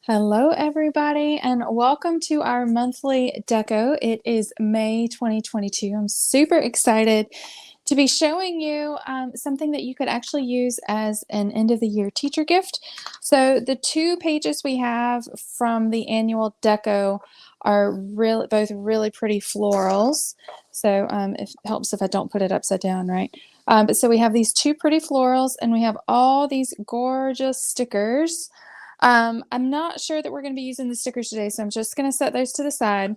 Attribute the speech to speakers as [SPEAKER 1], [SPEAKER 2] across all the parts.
[SPEAKER 1] Hello, everybody, and welcome to our monthly deco. It is May 2022. I'm super excited to be showing you something that you could actually use as an end of the year teacher gift. So the two pages we have from the annual deco are both really pretty florals. So it helps if I don't put it upside down, right? But so we have these two pretty florals, and we have all these gorgeous stickers. I'm not sure that we're going to be using the stickers today, so I'm just going to set those to the side.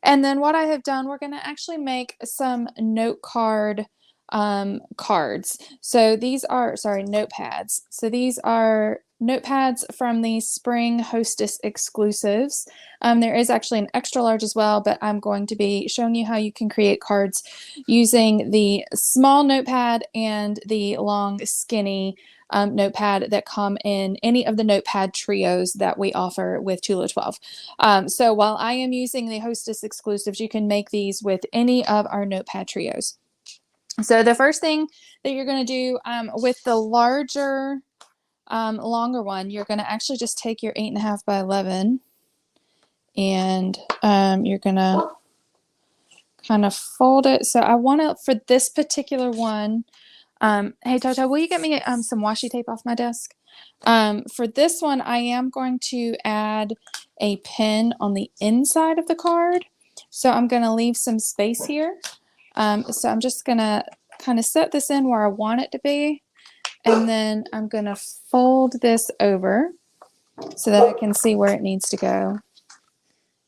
[SPEAKER 1] And then what I have done, we're going to actually make some note card cards. So these are, sorry, notepads. So these are notepads from the Spring Hostess exclusives. There is actually an extra large as well, but I'm going to be showing you how you can create cards using the small notepad and the long skinny notepad that come in any of the notepad trios that we offer with Tula XII. So while I am using the Hostess exclusives, you can make these with any of our notepad trios. So the first thing that you're going to do with the larger, longer one, you're going to actually just take your 8.5 by 11 and you're going to kind of fold it. So I want to, for this particular one, hey Toto, will you get me some washi tape off my desk? For this one, I am going to add a pin on the inside of the card. So I'm going to leave some space here. So I'm just going to kind of set this in where I want it to be. And then I'm going to fold this over so that I can see where it needs to go.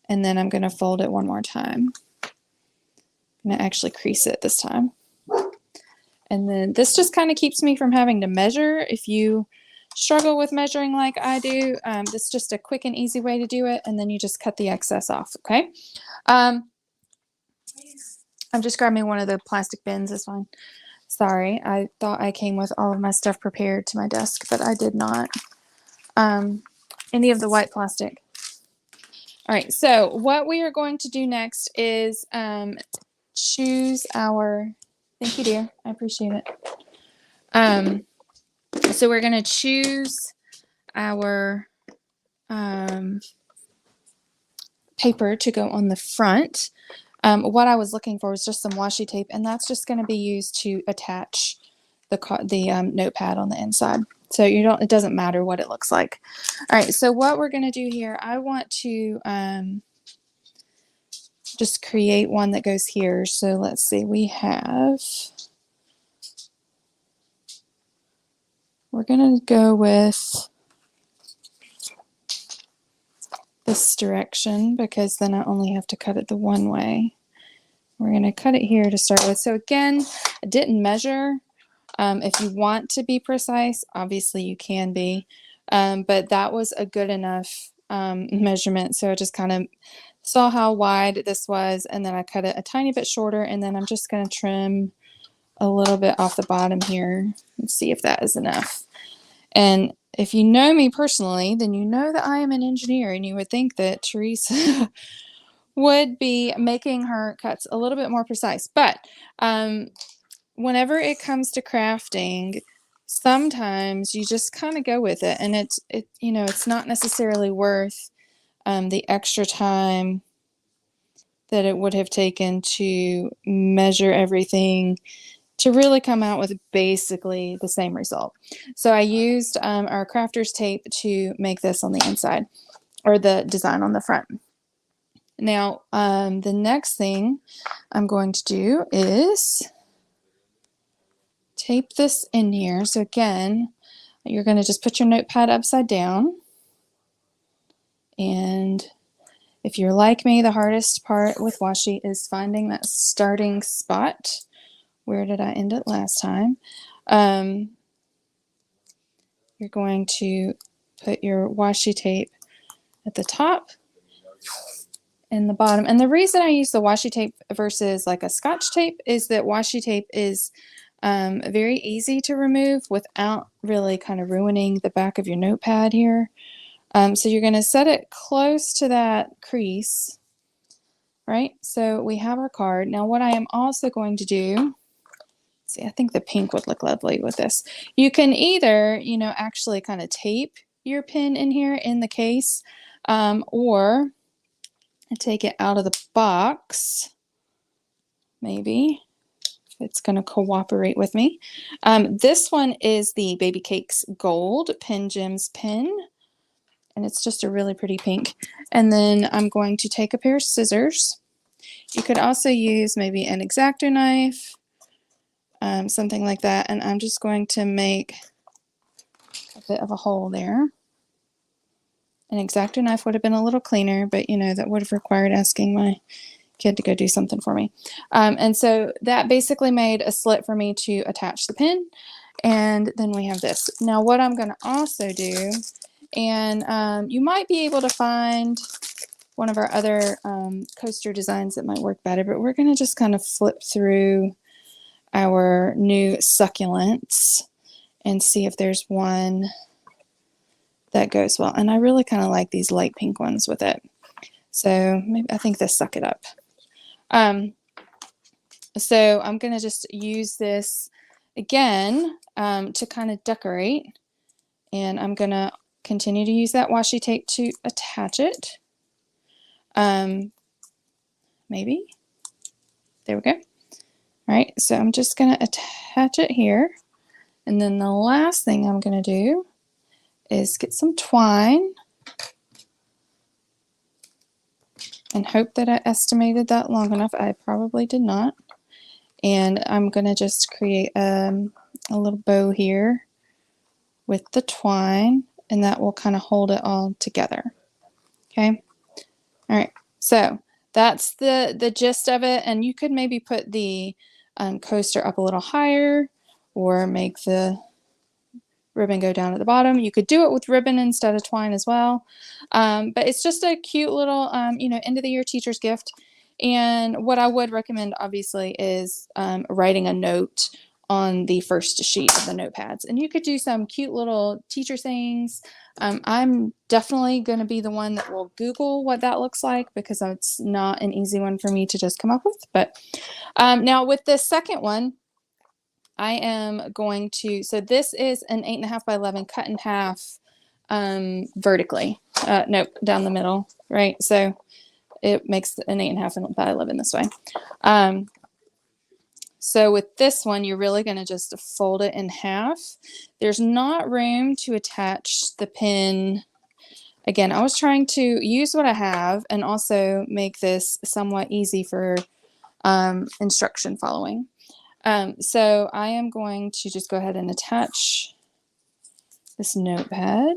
[SPEAKER 1] And then I'm going to fold it one more time. I'm going to actually crease it this time. And then this just kind of keeps me from having to measure. If you struggle with measuring like I do, this is just a quick and easy way to do it. And then you just cut the excess off, okay? I'm just grabbing one of the plastic bins, it's fine. Sorry, I thought I came with all of my stuff prepared to my desk, but I did not. Any of the white plastic. All right, so what we are going to do next is choose our, thank you dear, I appreciate it. So we're going to choose our paper to go on the front. What I was looking for was just some washi tape, and that's just going to be used to attach the notepad on the inside. So it doesn't matter what it looks like. All right, so what we're going to do here, I want to just create one that goes here. So let's see, we're going to go with this direction because then I only have to cut it the one way. We're going to cut it here to start with. So again, I didn't measure. If you want to be precise, obviously you can be, but that was a good enough measurement. So I just kind of saw how wide this was, and then I cut it a tiny bit shorter, and then I'm just going to trim a little bit off the bottom here and see if that is enough. And if you know me personally, then you know that I am an engineer, and you would think that Teresa would be making her cuts a little bit more precise. But whenever it comes to crafting, sometimes you just kind of go with it, and it's not necessarily worth the extra time that it would have taken to measure everything to really come out with basically the same result. So I used our crafter's tape to make this on the inside, or the design on the front. Now, the next thing I'm going to do is tape this in here. So again, you're going to just put your notepad upside down. And if you're like me, the hardest part with washi is finding that starting spot. Where did I end it last time? You're going to put your washi tape at the top and the bottom. And the reason I use the washi tape versus like a Scotch tape is that washi tape is very easy to remove without really kind of ruining the back of your notepad here. So you're going to set it close to that crease, right? So we have our card. Now what I am also going to do, see, I think the pink would look lovely with this. You can either, actually kind of tape your pen in here in the case, or take it out of the box, maybe, if it's going to cooperate with me. This one is the Baby Cakes Gold PenGems Pen, and it's just a really pretty pink. And then I'm going to take a pair of scissors. You could also use maybe an X-Acto knife, something like that, and I'm just going to make a bit of a hole there. An X-Acto knife would have been a little cleaner, but you know, that would have required asking my kid to go do something for me. And so that basically made a slit for me to attach the pen. And then we have this. Now what I'm going to also do, and you might be able to find one of our other coaster designs that might work better, but we're going to just kind of flip through our new succulents and see if there's one that goes well. And I really kind of like these light pink ones with it. So maybe I think this Suck It Up. So I'm going to just use this again to kind of decorate. And I'm going to continue to use that washi tape to attach it. Maybe. There we go. All right, so I'm just going to attach it here. And then the last thing I'm going to do is get some twine and hope that I estimated that long enough. I probably did not. And I'm going to just create a little bow here with the twine, and that will kind of hold it all together. Okay. All right. So that's the gist of it. And you could maybe put the coaster up a little higher, or make the ribbon go down at the bottom. You could do it with ribbon instead of twine as well. But it's just a cute little, you know, end of the year teacher's gift. And what I would recommend, obviously, is writing a note on the first sheet of the notepads. And you could do some cute little teacher sayings. I'm definitely going to be the one that will Google what that looks like, because it's not an easy one for me to just come up with. But now with this second one, I am going to, so this is an 8.5 by 11 cut in half vertically. Nope, down the middle, right? So it makes an 8.5 by 11 this way. So with this one, you're really going to just fold it in half. There's not room to attach the pin. Again, I was trying to use what I have and also make this somewhat easy for instruction following. So I am going to just go ahead and attach this notepad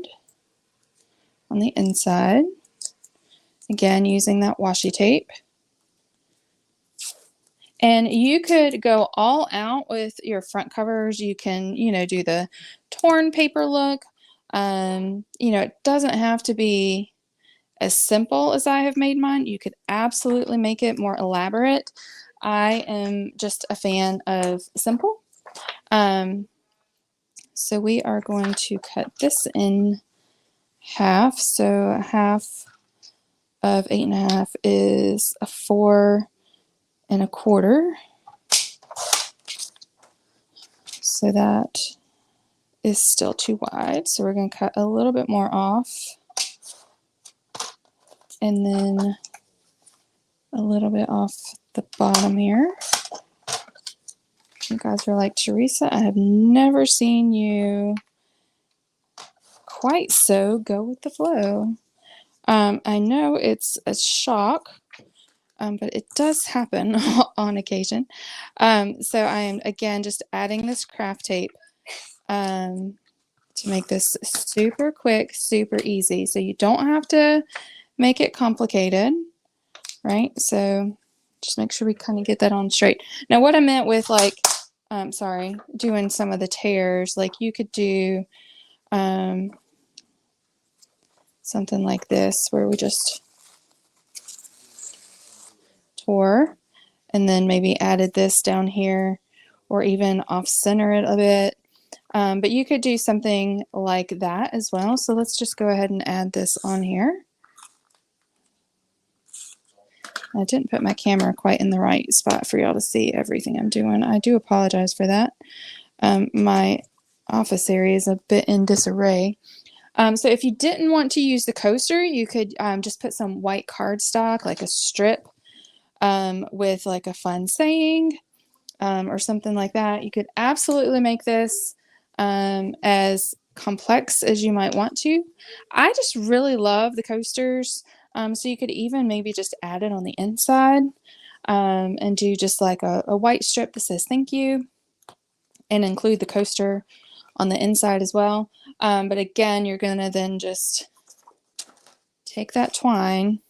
[SPEAKER 1] on the inside. Again, using that washi tape. And you could go all out with your front covers. You can, you know, do the torn paper look. You know, it doesn't have to be as simple as I have made mine. You could absolutely make it more elaborate. I am just a fan of simple. So we are going to cut this in half. So half of 8.5 is a 4 1/4. So that is still too wide. So we're going to cut a little bit more off. And then a little bit off the bottom here. You guys are like, Teresa, I have never seen you quite so go with the flow. I know it's a shock, but it does happen on occasion. So I am, again, just adding this craft tape to make this super quick, super easy. So you don't have to make it complicated, right? So just make sure we kind of get that on straight. Now what I meant with, like, sorry, doing some of the tears, like you could do something like this where we just tore and then maybe added this down here, or even off center it a bit. But you could do something like that as well. So let's just go ahead and add this on here. I didn't put my camera quite in the right spot for y'all to see everything I'm doing. I do apologize for that. My office area is a bit in disarray. So if you didn't want to use the coaster, you could just put some white cardstock, like a strip, with like a fun saying, or something like that. You could absolutely make this as complex as you might want to. I just really love the coasters. So you could even maybe just add it on the inside, and do just like a white strip that says thank you, and include the coaster on the inside as well. But again, you're gonna then just take that twine,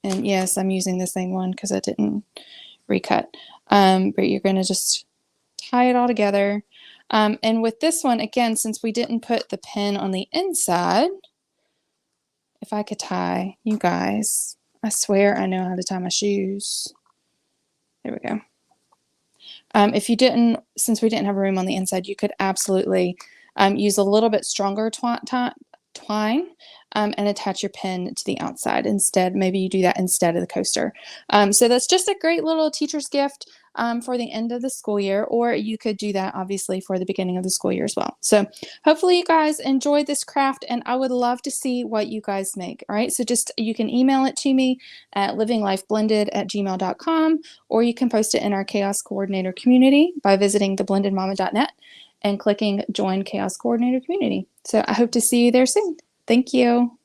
[SPEAKER 1] and yes, I'm using the same one because I didn't recut. But you're gonna just tie it all together. And with this one, again, since we didn't put the pin on the inside, if I could tie, you guys, I swear I know how to tie my shoes. There we go. If you didn't, since we didn't have room on the inside, you could absolutely use a little bit stronger twine, and attach your pin to the outside instead. Maybe you do that instead of the coaster. So that's just a great little teacher's gift for the end of the school year, or you could do that obviously for the beginning of the school year as well. So hopefully you guys enjoyed this craft, and I would love to see what you guys make. All right, so just you can email it to me at livinglifeblended@gmail.com, or you can post it in our Chaos Coordinator community by visiting theblendedmama.net and clicking Join Chaos Coordinator Community. So I hope to see you there soon. Thank you.